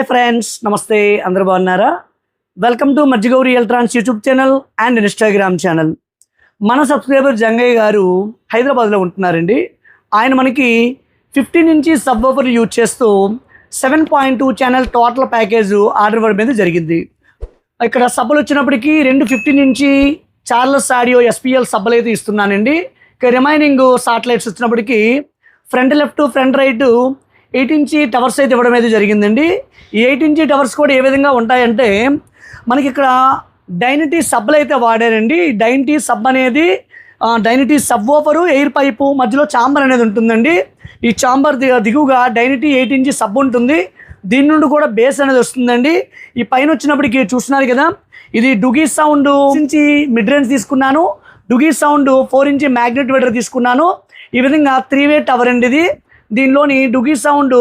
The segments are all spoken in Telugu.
హాయ్ ఫ్రెండ్స్, నమస్తే. అందరూ బాగున్నారా? Welcome to Majjigauri electronics YouTube channel and Instagram channel. మన సబ్స్క్రైబర్ జంగయ్య గారు హైదరాబాద్లో ఉంటున్నారండి. ఆయన మనకి 15 ఇంచ్ సబ్ వూఫర్ యూజ్ చేస్తూ 7.2 ఛానల్ టోటల్ ప్యాకేజ్ ఆర్డర్ ఇవ్వడం మీద జరిగింది. ఇక్కడ సబ్బులు వచ్చినప్పటికీ 2 15 ఇంచ్ చార్లెస్ ఆడియో SPL సబ్బులు అయితే ఇస్తున్నానండి. ఇక రిమైనింగ్ సాటిలైట్స్ వచ్చినప్పటికీ front left front right 8 inch towers అయితే ఇవ్వడం అయితే జరిగిందండి. ఈ 8 ఇంచ్ టవర్స్ కూడా ఏ విధంగా ఉంటాయంటే, మనకి ఇక్కడ డైనిటీ సబ్బులు అయితే వాడారండి. డైనిటీ సబ్ అనేది డైనిటీ సబ్ వూఫరు ఎయిర్ పైపు మధ్యలో చాంబర్ అనేది ఉంటుందండి. ఈ చాంబర్ దిగువగా డైనిటీ 8 ఇంచ్ సబ్ ఉంటుంది. దీని నుండి కూడా బేస్ అనేది వస్తుందండి. ఈ పైన వచ్చినప్పటికీ చూస్తున్నారు కదా, ఇది డుగీ సౌండ్ నుంచి మిడ్ రేంజ్ తీసుకున్నాను. డుగీ సౌండ్ 4 ఇంచ్ మ్యాగ్నెట్ వెడర్ తీసుకున్నాను. ఈ విధంగా 3-వే టవర్ అండి ఇది. దీనిలోని డుగీ సౌండ్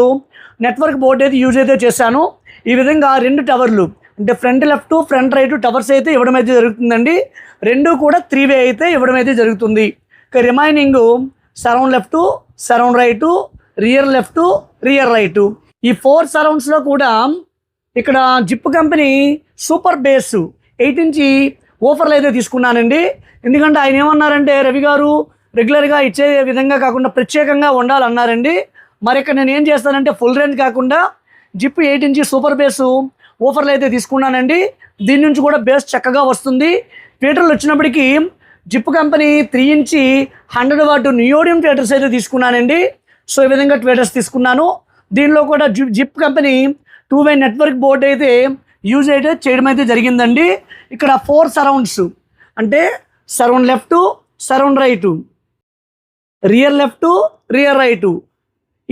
నెట్వర్క్ బోర్డు అయితే యూజ్ అయితే చేశాను. ఈ విధంగా 2 టవర్లు అంటే front left front right towers అయితే ఇవ్వడం అయితే జరుగుతుందండి. 2 కూడా 3-వే అయితే ఇవ్వడం అయితే జరుగుతుంది. ఇక remaining surround left surround right rear left rear right ఈ 4 సరౌండ్స్లో కూడా ఇక్కడ Zip company super bass 8 inch వూఫర్లు అయితే తీసుకున్నానండి. ఎందుకంటే ఆయన ఏమన్నారంటే, రవి గారు రెగ్యులర్గా ఇచ్చే విధంగా కాకుండా ప్రత్యేకంగా ఉండాలన్నారండి. మరి ఇక్కడ నేను ఏం చేస్తానంటే, ఫుల్ రేంజ్ కాకుండా జిప్ 8 ఇంచ్ సూపర్ బేస్ వూఫర్లు అయితే తీసుకున్నానండి. దీని నుంచి కూడా బేస్ చక్కగా వస్తుంది. ట్వీటర్లు వచ్చినప్పటికీ Zip company 3 inch 100 watt neodymium tweeters అయితే తీసుకున్నానండి. సో ఈ విధంగా ట్వీటర్స్ తీసుకున్నాను. దీనిలో కూడా జిప్ కంపెనీ 2-వే నెట్వర్క్ బోర్డ్ అయితే యూజ్ అయితే చేయడం అయితే జరిగిందండి. ఇక్కడ 4 సరౌండ్స్ అంటే surround left surround right rear left rear right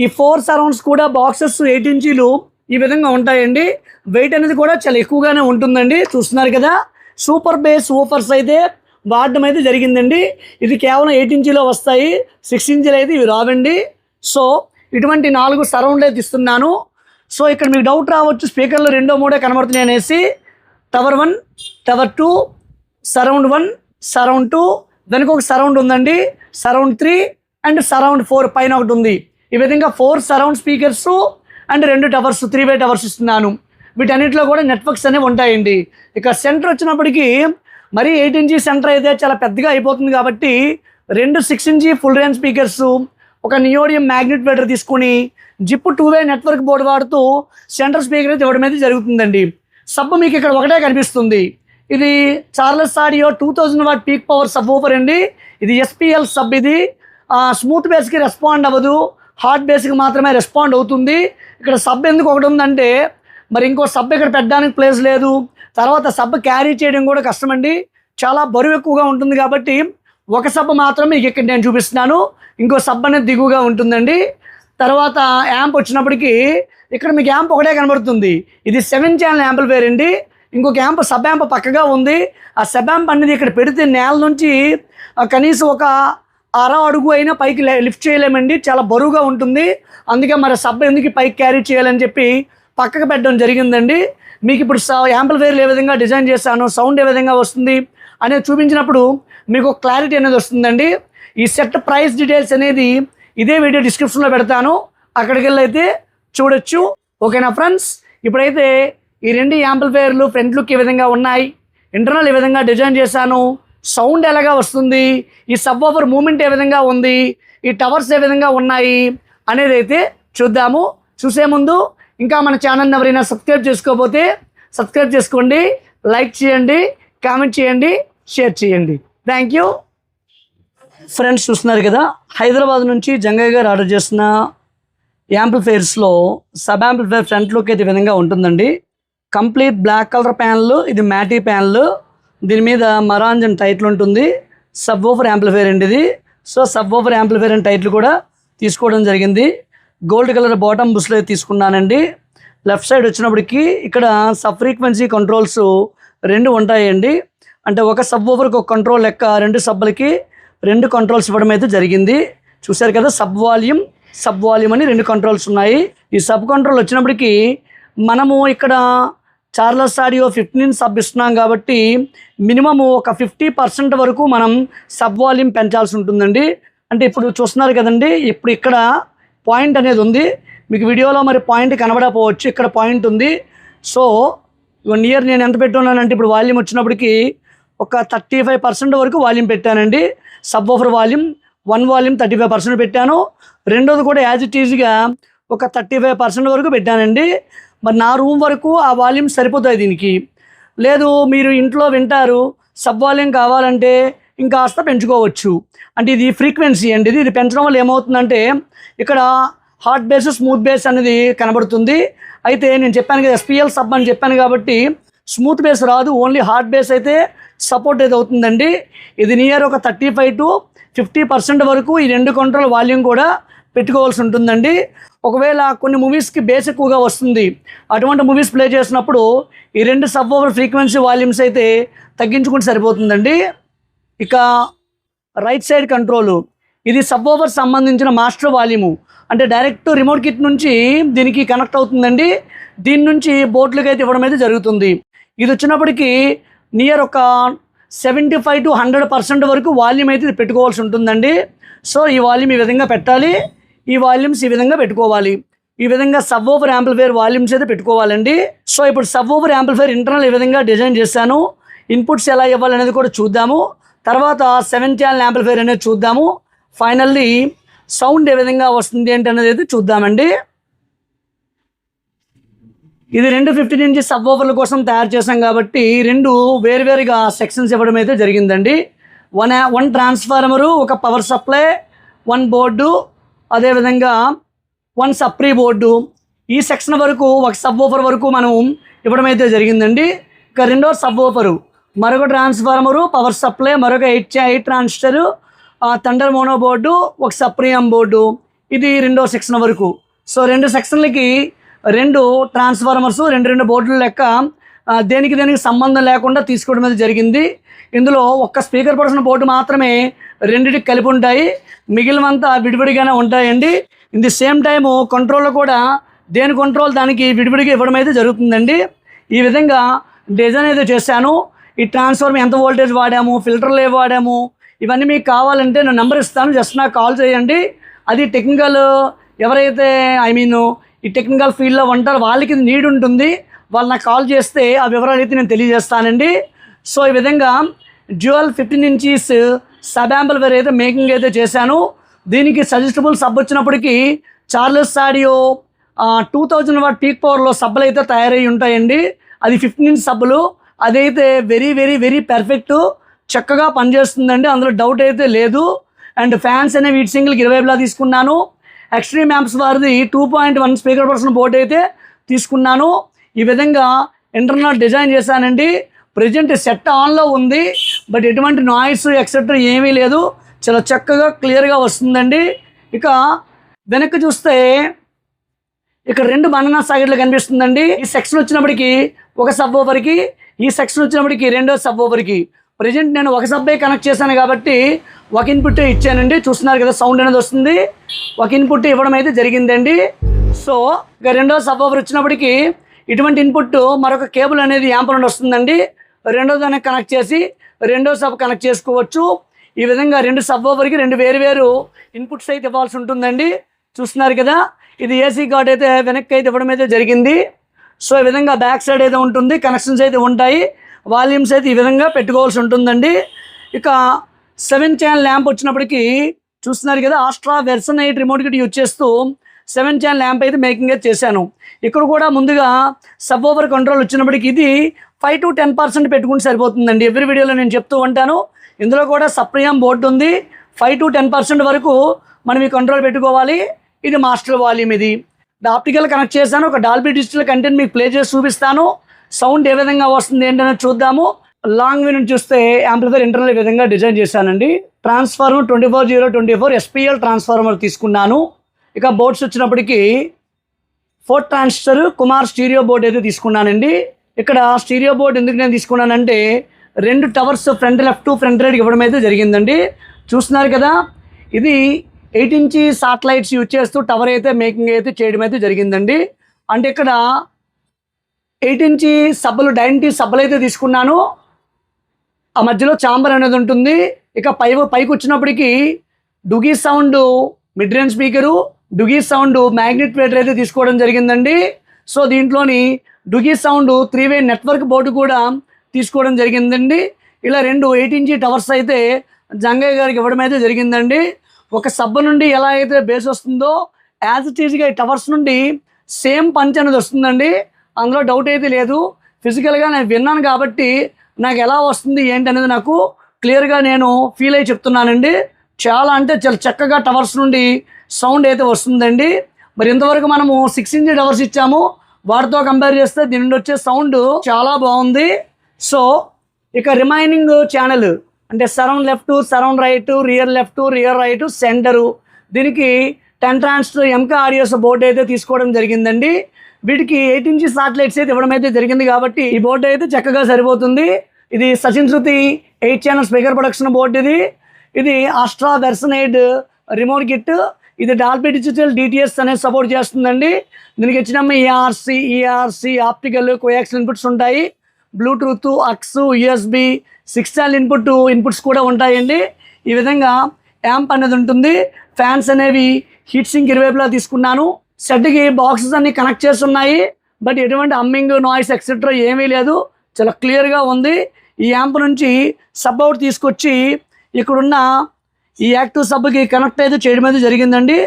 ఈ 4 సరౌండ్స్ కూడా బాక్సెస్ 8 ఇంచీలు ఈ విధంగా ఉంటాయండి. వెయిట్ అనేది కూడా చాలా ఎక్కువగానే ఉంటుందండి. చూస్తున్నారు కదా, సూపర్ బేస్ వూఫర్స్ అయితే వాడడం అయితే జరిగిందండి. ఇది కేవలం 8 ఇంచీలో వస్తాయి, 6 ఇంచీలు అయితే ఇవి రావండి. సో ఇటువంటి 4 సరౌండ్లు అయితే ఇస్తున్నాను. సో ఇక్కడ మీకు డౌట్ రావచ్చు, స్పీకర్లు 2, 3 కనబడుతున్నాయి అనేసి. టవర్ 1 టవర్ 2 సరౌండ్ 1 సరౌండ్ 2 దానికి ఒక సరౌండ్ ఉందండి, సరౌండ్ 3 అండ్ సరౌండ్ 4 పైన ఒకటి ఉంది. ఈ విధంగా 4 సరౌండ్ స్పీకర్స్ అండ్ 2 టవర్స్ 3-వే టవర్స్ ఇస్తున్నాను. వీటన్నిటిలో కూడా నెట్వర్క్స్ అనేవి ఉంటాయండి. ఇక సెంటర్ వచ్చినప్పటికీ మరీ 8 ఇంచ్ సెంటర్ అయితే చాలా పెద్దగా అయిపోతుంది కాబట్టి 2 6 ఇంచ్ ఫుల్ రేంజ్ స్పీకర్స్, ఒక నియోడియం మ్యాగ్నెట్ వెడర్ తీసుకుని జిప్ 2-వే నెట్వర్క్ బోర్డు వాడుతూ సెంటర్ స్పీకర్ అయితే ఇవ్వడం అయితే జరుగుతుందండి. సబ్ మీకు ఇక్కడ ఒకటే కనిపిస్తుంది. ఇది Charles audio 2000 what peak power sub woofer అండి. ఇది SPL సబ్. ఇది స్మూత్ బేస్కి రెస్పాండ్ అవ్వదు, హార్డ్ బేస్కి మాత్రమే రెస్పాండ్ అవుతుంది. ఇక్కడ సబ్ ఎందుకు ఒకటి ఉందంటే, మరి ఇంకో సబ్ ఇక్కడ పెట్టడానికి ప్లేస్ లేదు. తర్వాత సబ్ క్యారీ చేయడం కూడా కష్టమండి, చాలా బరువు ఎక్కువగా ఉంటుంది. కాబట్టి ఒక సబ్ మాత్రమే ఇక్కడ నేను చూపిస్తున్నాను. ఇంకో సబ్ అనేది దిగువగా ఉంటుందండి. తర్వాత యాంప్ వచ్చినప్పటికీ ఇక్కడ మీకు యాంప్ ఒకటే కనబడుతుంది. ఇది 7 ఛానల్ యాంప్లిఫైయర్ అండి. ఇంకొక యాంప్ సబ్ యాంప్ పక్కగా ఉంది. ఆ సబ్ యాంప్ అనేది ఇక్కడ పెడితే నేల నుంచి కనీసం ఒక 1/2 అడుగు అయినా పైకి లిఫ్ట్ చేయలేమండి, చాలా బరువుగా ఉంటుంది. అందుకే మరి సబ్ ఎందుకు పైకి క్యారీ చేయాలని చెప్పి పక్కకు పెట్టడం జరిగిందండి. మీకు ఇప్పుడు యాంప్లిఫైయర్లు ఏ విధంగా డిజైన్ చేశాను, సౌండ్ ఏ విధంగా వస్తుంది అనేది చూపించినప్పుడు మీకు క్లారిటీ అనేది వస్తుందండి. ఈ సెట్ ప్రైస్ డీటెయిల్స్ అనేది ఇదే వీడియో డిస్క్రిప్షన్లో పెడతాను, అక్కడికి వెళ్ళి అయితే చూడొచ్చు. ఓకేనా ఫ్రెండ్స్? ఇప్పుడైతే ఈ 2 యాంప్లిఫైయర్లు ఫ్రంట్ లుక్ ఏ విధంగా ఉన్నాయి, ఇంటర్నల్ ఏ విధంగా డిజైన్ చేశాను, సౌండ్ ఎలాగా వస్తుంది, ఈ సబ్ వూఫర్ మూమెంట్ ఏ విధంగా ఉంది, ఈ టవర్స్ ఏ విధంగా ఉన్నాయి అనేది అయితే చూద్దాము. చూసే ముందు ఇంకా మన ఛానల్ని ఎవరైనా సబ్స్క్రైబ్ చేసుకోకపోతే సబ్స్క్రైబ్ చేసుకోండి, లైక్ చేయండి, కామెంట్ చేయండి, షేర్ చేయండి. Thank you friends. చూస్తున్నారు కదా, హైదరాబాద్ నుంచి జంగయ్య గారు ఆర్డర్ చేసిన యాంప్లిఫైయర్స్లో సబ్ యాంప్లిఫైయర్ ఫ్రంట్ లుక్ అయితే ఈ విధంగా ఉంటుందండి. కంప్లీట్ బ్లాక్ కలర్ ప్యానల్, ఇది మ్యాటీ ప్యానల్, దీని మీద మరాంజన్ టైటిల్ ఉంటుంది. సబ్ వూఫర్ యాంప్లిఫైయర్ అండి ఇది. So sub woofer amplifier and title కూడా తీసుకోవడం జరిగింది. గోల్డ్ కలర్ బాటమ్ బుస్లో తీసుకున్నానండి. లెఫ్ట్ సైడ్ వచ్చినప్పటికీ ఇక్కడ సబ్ ఫ్రీక్వెన్సీ కంట్రోల్స్ 2 ఉంటాయండి. అంటే ఒక సబ్ వూఫర్కి ఒక కంట్రోల్ లెక్క 2 సబ్బులకి 2 కంట్రోల్స్ ఇవ్వడం అయితే జరిగింది. చూశారు కదా, సబ్ వాల్యూమ్ అని 2 కంట్రోల్స్ ఉన్నాయి. ఈ సబ్ కంట్రోల్ వచ్చినప్పటికీ మనము ఇక్కడ చార్లెస్ ఆడియో 15 ఇంచ్ సబ్ ఇస్తున్నాం కాబట్టి మినిమము ఒక 50% వరకు మనం సబ్ వాల్యూమ్ పెంచాల్సి ఉంటుందండి. అంటే ఇప్పుడు చూస్తున్నారు కదండి, ఇప్పుడు ఇక్కడ పాయింట్ అనేది ఉంది, మీకు వీడియోలో మరి పాయింట్ కనబడకపోవచ్చు, ఇక్కడ పాయింట్ ఉంది. సో 1 ఇయర్ నేను ఎంత పెట్టున్నానంటే ఇప్పుడు వాల్యూమ్ వచ్చినప్పటికి ఒక 35% వరకు వాల్యూమ్ పెట్టానండి. సబ్ ఓఫర్ వాల్యూమ్ 1 వాల్యూమ్ 35% పెట్టాను. రెండోది కూడా యాజ్ ఇట్ ఈజ్గా ఒక 35% వరకు పెట్టానండి. మరి నా రూమ్ వరకు ఆ వాల్యూమ్ సరిపోతుంది దీనికి. లేదు మీరు ఇంట్లో వింటారు, సబ్ వాల్యూమ్ కావాలంటే ఇంకాస్త పెంచుకోవచ్చు. అంటే ఇది ఫ్రీక్వెన్సీ అండి. ఇది పెంచడం వల్ల ఏమవుతుందంటే ఇక్కడ హార్డ్ బేస్ స్మూత్ బేస్ అనేది కనబడుతుంది. అయితే నేను చెప్పాను కదా ఎస్పీఎల్ సబ్ అని చెప్పాను కాబట్టి స్మూత్ బేస్ రాదు, ఓన్లీ హార్డ్ బేస్ అయితే సపోర్ట్ అయితే అవుతుందండి. ఇది నియర్ ఒక 35 to 50% వరకు ఈ 2 కంట్రోల్ వాల్యూమ్ కూడా పెట్టుకోవాల్సి ఉంటుందండి. ఒకవేళ కొన్ని మూవీస్కి బేస్ ఎక్కువగా వస్తుంది, అటువంటి మూవీస్ ప్లే చేసినప్పుడు ఈ 2 సబ్ ఓవర్ ఫ్రీక్వెన్సీ వాల్యూమ్స్ అయితే తగ్గించుకుంటే సరిపోతుందండి. ఇక రైట్ సైడ్ కంట్రోలు, ఇది సబ్ ఓవర్ సంబంధించిన మాస్టర్ వాల్యూము. అంటే డైరెక్ట్ రిమోట్ కిట్ నుంచి దీనికి కనెక్ట్ అవుతుందండి. దీని నుంచి బోర్డులకు అయితే ఇవ్వడం అయితే జరుగుతుంది. ఇది వచ్చినప్పటికీ నియర్ ఒక 75 to 100% వరకు వాల్యూమ్ అయితే పెట్టుకోవాల్సి ఉంటుందండి. సో ఈ వాల్యూమ్ ఈ విధంగా పెట్టాలి, ఈ వాల్యూమ్స్ ఈ విధంగా పెట్టుకోవాలి. ఈ విధంగా సబ్ ఓవర్ యాంప్లిఫైర్ వాల్యూమ్స్ అయితే పెట్టుకోవాలండి. సో ఇప్పుడు సబ్ ఓవర్ యాంప్లిఫైర్ ఇంటర్నల్ ఈ విధంగా డిజైన్ చేశాను. ఇన్పుట్స్ ఎలా ఇవ్వాలనేది కూడా చూద్దాము. తర్వాత 7 ఛానల్ యాంప్లిఫైర్ అనేది చూద్దాము. ఫైనల్లీ సౌండ్ ఏ విధంగా వస్తుంది ఏంటి అనేది అయితే చూద్దామండి. ఇది 2 15 ఇంచ్ సబ్ ఓవర్ల కోసం తయారు చేసాం కాబట్టి 2 వేరువేరుగా సెక్షన్స్ ఇవ్వడం అయితే జరిగిందండి. వన్ ట్రాన్స్ఫార్మరు, ఒక పవర్ సప్లై, 1 బోర్డు, అదేవిధంగా 1 సప్రీ బోర్డు. ఈ సెక్షన్ వరకు ఒక సబ్ ఓఫర్ వరకు మనం ఇవ్వడం అయితే జరిగిందండి. ఇక రెండో సబ్ ఓఫరు, మరొక ట్రాన్స్ఫార్మరు, పవర్ సప్లై, మరొక 8 ట్రాన్సిస్టరు, థండర్ మోనో బోర్డు, ఒక సప్రియం బోర్డు. ఇది రెండో సెక్షన్ వరకు. సో 2 సెక్షన్లకి 2 ట్రాన్స్ఫార్మర్స్, 2 బోర్డుల లెక్క దేనికి సంబంధం లేకుండా తీసుకోవడం అనేది జరిగింది. ఇందులో ఒక్క స్పీకర్ పర్సన్ బోర్డు మాత్రమే రెండింటికి కలిపి ఉంటాయి, మిగిలినంతా విడివిడిగానే ఉంటాయండి. ఇన్ ది సేమ్ టైము కంట్రోల్లో కూడా దేని కంట్రోల్ దానికి విడివిడిగా ఇవ్వడం అయితే జరుగుతుందండి. ఈ విధంగా డిజైన్ అయితే చేశాను. ఈ ట్రాన్స్ఫార్మర్ ఎంత వోల్టేజ్ వాడాము, ఫిల్టర్లు ఏ వాడాము, ఇవన్నీ మీకు కావాలంటే నేను నెంబర్ ఇస్తాను, జస్ట్ నాకు కాల్ చేయండి. అది టెక్నికల్ ఎవరైతే ఈ టెక్నికల్ ఫీల్డ్లో ఉంటారో వాళ్ళకి నీడ్ ఉంటుంది, వాళ్ళు నాకు కాల్ చేస్తే ఆ వివరాలు అయితే నేను తెలియజేస్తానండి. సో ఈ విధంగా డ్యూయల్ 15 ఇంచెస్ సబ్ యాంప్లిఫైర్ అయితే మేకింగ్ అయితే చేశాను. దీనికి సజెస్టబుల్ సబ్ వచ్చినప్పటికీ చార్లెస్ ఆడియో 2000 వాట్ పీక్ పవర్లో సబ్బులు అయితే తయారై ఉంటాయండి. అది 15 ఇంచ్ సబ్బులు. అదైతే వెరీ వెరీ వెరీ పర్ఫెక్ట్, చక్కగా పనిచేస్తుందండి, అందులో డౌట్ అయితే లేదు. అండ్ ఫ్యాన్స్ అనేవి వీటి సింగిల్కి 20 తీసుకున్నాను. ఎక్స్ట్రీమ్ యాంప్స్ వారిది 2.1 స్పీకర్ పర్సన్ బోర్డు అయితే తీసుకున్నాను. ఈ విధంగా ఇంటర్నల్ డిజైన్ చేశానండి. ప్రజెంట్ సెట్ ఆన్లో ఉంది, బట్ ఎటువంటి నాయిస్ ఎక్సెట్రా ఏమీ లేదు, చాలా చక్కగా క్లియర్గా వస్తుందండి. ఇక వెనక్కి చూస్తే ఇక్కడ 2 బనానా సాకెట్లు కనిపిస్తుందండి. ఈ సెక్షన్ వచ్చినప్పటికీ ఒక సబ్ ఓవర్కి, ఈ సెక్షన్ వచ్చినప్పటికీ 2వ సబ్ ఓవర్కి. ప్రజెంట్ నేను ఒక సబ్బే కనెక్ట్ చేశాను కాబట్టి ఒక ఇన్పుట్ ఇచ్చానండి. చూస్తున్నారు కదా సౌండ్ అనేది వస్తుంది, ఒక ఇన్పుట్ ఇవ్వడం అయితే జరిగిందండి. సో ఇక 2వ సబ్ ఓవర్ వచ్చినప్పటికీ ఇటువంటి ఇన్పుట్ మరొక కేబుల్ అనేది యాంప్ నుండి వస్తుందండి. 2వ దానికి కనెక్ట్ చేసి 2వ సబ్ కనెక్ట్ చేసుకోవచ్చు. ఈ విధంగా 2 సబ్ ఓవర్కి 2 వేరు ఇన్పుట్స్ అయితే ఇవ్వాల్సి ఉంటుందండి. చూస్తున్నారు కదా, ఇది ఏసీ కార్డ్ అయితే వెనక్కి అయితే ఇవ్వడం అయితే జరిగింది. సో ఈ విధంగా బ్యాక్ సైడ్ అయితే ఉంటుంది, కనెక్షన్స్ అయితే ఉంటాయి, వాల్యూమ్స్ అయితే ఈ విధంగా పెట్టుకోవాల్సి ఉంటుందండి. ఇక 7 ఛానల్ ల్యాంప్ వచ్చినప్పటికీ చూస్తున్నారు కదా, ఆస్ట్రా వెర్షన్ 8 రిమోట్ కిట్ యూజ్ చేస్తూ 7 ఛానల్ ల్యాంప్ అయితే మేకింగ్ అయితే చేశాను. ఇక్కడ కూడా ముందుగా సబ్ ఓవర్ కంట్రోల్ వచ్చినప్పటికీ ఇది 5 to 10% పెట్టుకుంటే సరిపోతుందండి. ఎవ్రీ వీడియోలో నేను చెప్తూ ఉంటాను. ఇందులో కూడా సప్రియం బోర్డు ఉంది. 5 to 10% వరకు మనం ఈ కంట్రోల్ పెట్టుకోవాలి. ఇది మాస్టర్ వాల్యూమ్. ఇది ఆప్టికల్ కనెక్ట్ చేశాను. ఒక డాల్బీ డిజిటల్ కంటెంట్ మీకు ప్లే చేసి చూపిస్తాను. సౌండ్ ఏ విధంగా వస్తుంది ఏంటనేది చూద్దాము. లాంగ్ వే నుంచి చూస్తే యాంప్లిఫైర్ ఇంటర్నల్ ఈ విధంగా డిజైన్ చేశానండి. ట్రాన్స్ఫార్మర్ 24024 ఎస్పీఎల్ ట్రాన్స్ఫార్మర్ తీసుకున్నాను. ఇక బోర్డ్స్ వచ్చినప్పటికీ 4 ట్రాన్సిస్టర్ కుమార్ స్టీరియో బోర్డ్ అయితే తీసుకున్నానండి. ఇక్కడ స్టీరియో బోర్డ్ ఎందుకు నేను తీసుకున్నానంటే 2 towers front left front right ఇవ్వడం అయితే జరిగిందండి. చూస్తున్నారు కదా, ఇది 8 ఇంచ్ సాటిలైట్స్ యూజ్ చేస్తూ టవర్ అయితే మేకింగ్ అయితే చేయడం అయితే జరిగిందండి. అంటే ఇక్కడ 8 ఇంచ్ సబ్బులు డైనిటీ సబ్బులు అయితే తీసుకున్నాను. ఆ మధ్యలో చాంబర్ అనేది ఉంటుంది. ఇక పైకి వచ్చినప్పటికీ డుగీ సౌండ్ మిడ్ రేంజ్ స్పీకరు, డుగీ సౌండ్ మ్యాగ్నెట్ ప్లేటర్ అయితే తీసుకోవడం జరిగిందండి. సో దీంట్లోని డుగీ సౌండ్ 3-వే నెట్వర్క్ బోర్డు కూడా తీసుకోవడం జరిగిందండి. ఇలా 2 8-ఇంచ్ టవర్స్ అయితే జంగయ్య గారికి ఇవ్వడం అయితే జరిగిందండి. ఒక సబ్బ నుండి ఎలా అయితే బేస్ వస్తుందో యాజ్ ఇట్ ఈజ్గా ఈ టవర్స్ నుండి సేమ్ పంచ్ అనేది వస్తుందండి. అందులో డౌట్ అయితే లేదు. ఫిజికల్గా నేను విన్నాను కాబట్టి నాకు ఎలా వస్తుంది ఏంటి అనేది నాకు క్లియర్గా నేను ఫీల్ అయ్యి చెప్తున్నానండి. చాలా అంటే చాలా చక్కగా టవర్స్ నుండి సౌండ్ అయితే వస్తుందండి. మరి ఇంతవరకు మనము 6-ఇంచ్ టవర్స్ ఇచ్చాము, వాటితో కంపేర్ చేస్తే దీని నుండి వచ్చే సౌండ్ చాలా బాగుంది. సో ఇక రిమైనింగ్ ఛానల్ అంటే surround left, surround right, rear left, rear right, centre, దీనికి 10 ట్రాన్సిస్టర్ ఎంకా ఆడియోస్ బోర్డు అయితే తీసుకోవడం జరిగిందండి. వీటికి 8-ఇంచ్ సాటిలైట్స్ అయితే ఇవ్వడం అయితే జరిగింది కాబట్టి ఈ బోర్డు అయితే చక్కగా సరిపోతుంది. ఇది సచిన్ శృతి 8 ఛానల్ స్పీకర్ ప్రొడక్షన్ బోర్డు. ఇది ఆస్ట్రా వెర్షన్ 8 రిమోట్ కిట్. ఇది డాల్బీ డిజిటల్ DTS అనేది సపోర్ట్ చేస్తుందండి. దీనికి ఇచ్చిన ERC ఆప్టికల్ కోయాక్సిల్ ఇన్పుట్స్ ఉంటాయి. బ్లూటూత్, అక్స్, USB 6 ఛానల్ ఇన్పుట్స్ కూడా ఉంటాయండి. ఈ విధంగా యాంప్ అనేది ఉంటుంది. ఫ్యాన్స్ అనేవి హీట్ సింక్ ఇరువైపులా తీసుకున్నాను. సెట్కి బాక్సెస్ అన్ని కనెక్ట్ చేసి ఉన్నాయి. బట్ ఎటువంటి అమ్మింగ్, నాయిస్ ఎక్సెట్రా ఏమీ లేదు. చాలా క్లియర్గా ఉంది. ఈ యాంప్ నుంచి సబ్ అవుట్ తీసుకొచ్చి ఇక్కడున్న ఈ యాక్టివ్ సబ్కి కనెక్ట్ అయితే చేయడం అయితే జరిగిందండి.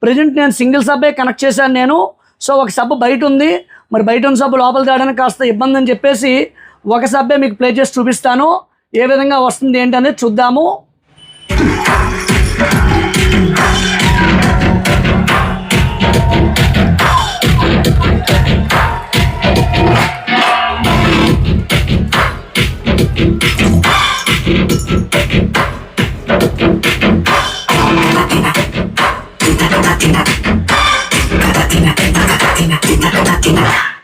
ప్రజెంట్ నేను సింగిల్ సబ్బే కనెక్ట్ చేశాను నేను. సో ఒక సబ్ బయట ఉంది, మరి బయట ఉన్న సబ్బు లోపల తేయడానికి కాస్త ఇబ్బంది అని చెప్పేసి ఒక సబ్బే మీకు ప్లే చేసి చూపిస్తాను. ఏ విధంగా వస్తుంది ఏంటి అనేది చూద్దాము. Latina.